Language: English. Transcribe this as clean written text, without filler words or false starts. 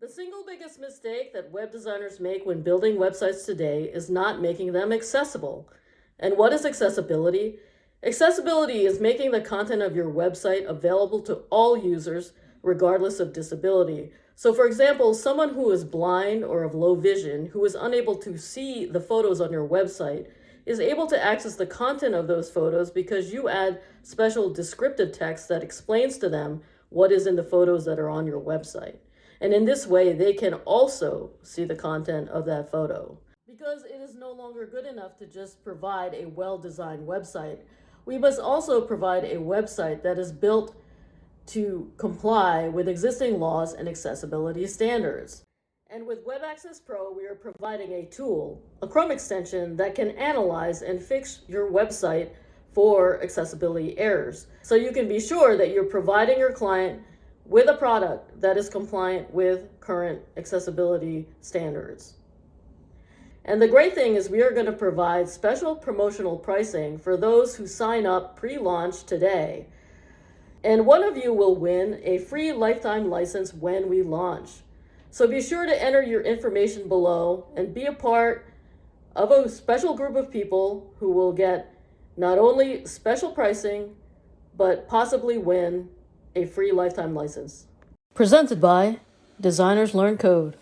The single biggest mistake that web designers make when building websites today is not making them accessible. And what is accessibility? Accessibility is making the content of your website available to all users, regardless of disability. So, for example, someone who is blind or of low vision, who is unable to see the photos on your website, is able to access the content of those photos because you add special descriptive text that explains to them what is in the photos that are on your website. And in this way, they can also see the content of that photo. Because it is no longer good enough to just provide a well-designed website, we must also provide a website that is built to comply with existing laws and accessibility standards. And with Web Access Pro, we are providing a tool, a Chrome extension that can analyze and fix your website for accessibility errors. So you can be sure that you're providing your client with a product that is compliant with current accessibility standards. And the great thing is we are going to provide special promotional pricing for those who sign up pre-launch today. And one of you will win a free lifetime license when we launch. So be sure to enter your information below and be a part of a special group of people who will get not only special pricing, but possibly win a free lifetime license. Presented by Designers Learn Code.